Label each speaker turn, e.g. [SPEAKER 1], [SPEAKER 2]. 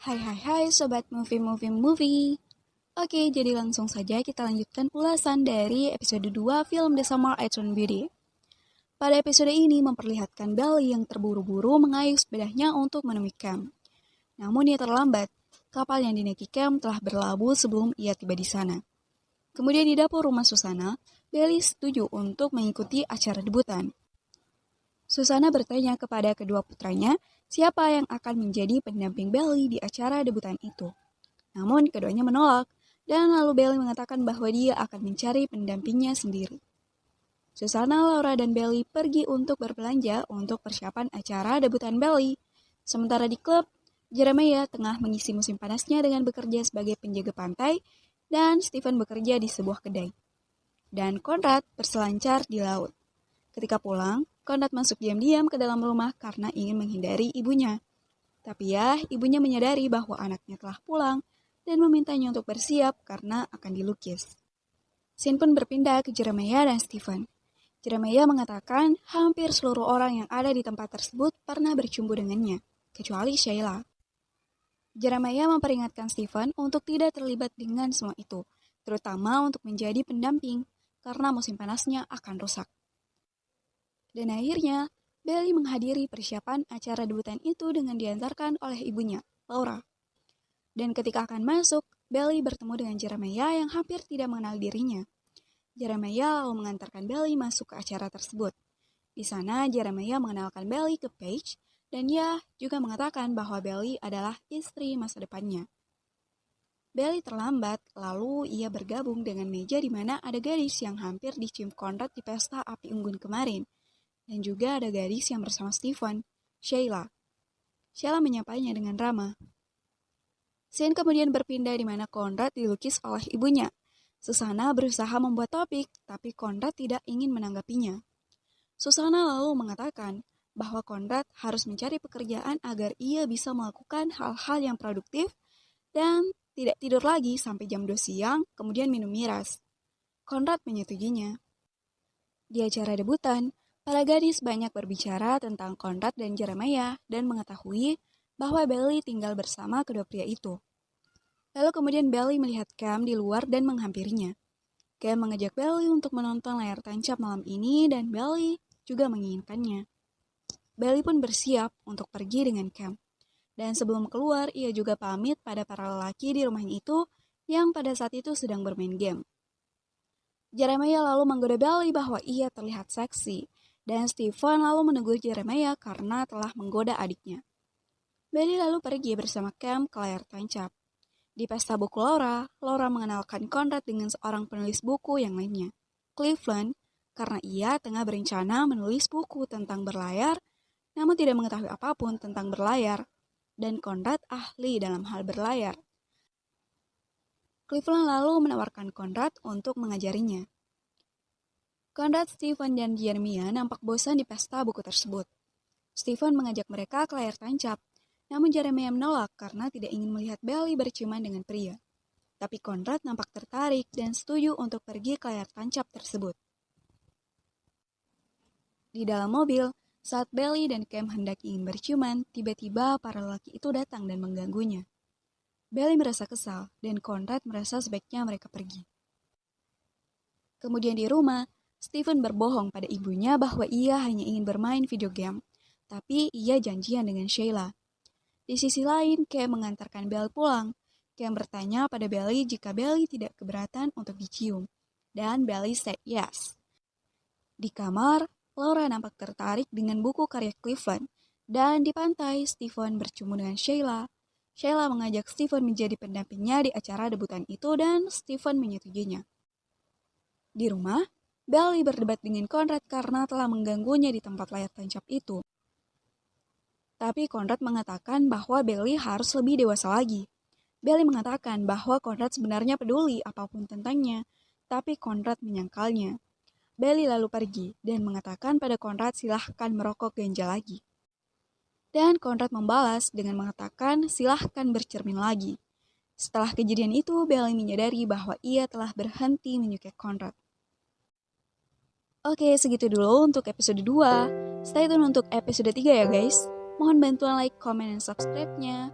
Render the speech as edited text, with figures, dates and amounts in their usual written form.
[SPEAKER 1] Hai Sobat Movie. Oke, jadi langsung saja kita lanjutkan ulasan dari episode 2 film The Summer I Turned Beauty. Pada episode ini memperlihatkan Belly yang terburu-buru mengayuh sepedanya untuk menemui Cam. Namun ia terlambat, kapal yang dinaiki Cam telah berlabuh sebelum ia tiba di sana. Kemudian di dapur rumah Susana, Belly setuju untuk mengikuti acara debutan. Susana bertanya kepada kedua putranya siapa yang akan menjadi pendamping Belly di acara debutan itu. Namun keduanya menolak, dan lalu Belly mengatakan bahwa dia akan mencari pendampingnya sendiri. Susana, Laura, dan Belly pergi untuk berbelanja untuk persiapan acara debutan Belly. Sementara di klub, Jeremiah tengah mengisi musim panasnya dengan bekerja sebagai penjaga pantai, dan Stephen bekerja di sebuah kedai. Dan Conrad berselancar di laut. Ketika pulang, Conrad masuk diam-diam ke dalam rumah karena ingin menghindari ibunya. Tapi ya, ibunya menyadari bahwa anaknya telah pulang dan memintanya untuk bersiap karena akan dilukis. Scene pun berpindah ke Jeremiah dan Stephen. Jeremiah mengatakan hampir seluruh orang yang ada di tempat tersebut pernah bercumbu dengannya, kecuali Sheila. Jeremiah memperingatkan Stephen untuk tidak terlibat dengan semua itu, terutama untuk menjadi pendamping, karena musim panasnya akan rusak. Dan akhirnya, Belly menghadiri persiapan acara debutan itu dengan diantarkan oleh ibunya, Laura. Dan ketika akan masuk, Belly bertemu dengan Jeremiah yang hampir tidak mengenal dirinya. Jeremiah lalu mengantarkan Belly masuk ke acara tersebut. Di sana, Jeremiah mengenalkan Belly ke Paige, dan ia juga mengatakan bahwa Belly adalah istri masa depannya. Belly terlambat, lalu ia bergabung dengan meja di mana ada gadis yang hampir dicium Conrad di pesta api unggun kemarin. Dan juga ada gadis yang bersama Stephen, Sheila. Sheila menyapanya dengan ramah. Scene kemudian berpindah di mana Conrad dilukis oleh ibunya. Susana berusaha membuat topik, tapi Conrad tidak ingin menanggapinya. Susana lalu mengatakan bahwa Conrad harus mencari pekerjaan agar ia bisa melakukan hal-hal yang produktif dan tidak tidur lagi sampai jam 2 siang, kemudian minum miras. Conrad menyetujuinya. Di acara debutan, para gadis banyak berbicara tentang Conrad dan Jeremiah dan mengetahui bahwa Belly tinggal bersama kedua pria itu. Lalu kemudian Belly melihat Cam di luar dan menghampirinya. Cam mengajak Belly untuk menonton layar tancap malam ini dan Belly juga menginginkannya. Belly pun bersiap untuk pergi dengan Cam. Dan sebelum keluar, ia juga pamit pada para lelaki di rumahnya itu yang pada saat itu sedang bermain game. Jeremiah lalu menggoda Belly bahwa ia terlihat seksi. Dan Stephen lalu menegur Jeremiah karena telah menggoda adiknya. Belly lalu pergi bersama Cam ke layar tancap. Di pesta buku Laura, Laura mengenalkan Conrad dengan seorang penulis buku yang lainnya, Cleveland, karena ia tengah berencana menulis buku tentang berlayar, namun tidak mengetahui apapun tentang berlayar, dan Conrad ahli dalam hal berlayar. Cleveland lalu menawarkan Conrad untuk mengajarinya. Conrad, Stephen, dan Jeremiah nampak bosan di pesta buku tersebut. Stephen mengajak mereka ke layar tancap, namun Jeremiah menolak karena tidak ingin melihat Belly berciuman dengan pria. Tapi Conrad nampak tertarik dan setuju untuk pergi ke layar tancap tersebut. Di dalam mobil, saat Belly dan Cam hendak ingin berciuman, tiba-tiba para lelaki itu datang dan mengganggunya. Belly merasa kesal, dan Conrad merasa sebaiknya mereka pergi. Kemudian di rumah, Stephen berbohong pada ibunya bahwa ia hanya ingin bermain video game, tapi ia janjian dengan Sheila. Di sisi lain, Cam mengantarkan Belly pulang. Cam bertanya pada Belly jika Belly tidak keberatan untuk dicium, dan Belly said yes. Di kamar, Laura nampak tertarik dengan buku karya Cleveland, dan di pantai, Stephen bercumbu dengan Sheila. Sheila mengajak Stephen menjadi pendampingnya di acara debutan itu dan Stephen menyetujuinya. Di rumah, Belly berdebat dengan Conrad karena telah mengganggunya di tempat layar tancap itu. Tapi Conrad mengatakan bahwa Belly harus lebih dewasa lagi. Belly mengatakan bahwa Conrad sebenarnya peduli apapun tentangnya, tapi Conrad menyangkalnya. Belly lalu pergi dan mengatakan pada Conrad silahkan merokok ganja lagi. Dan Conrad membalas dengan mengatakan silahkan bercermin lagi. Setelah kejadian itu, Belly menyadari bahwa ia telah berhenti menyukai Conrad. Oke, segitu dulu untuk episode 2. Stay tune untuk episode 3 ya guys. Mohon bantuan like, comment, dan subscribe-nya.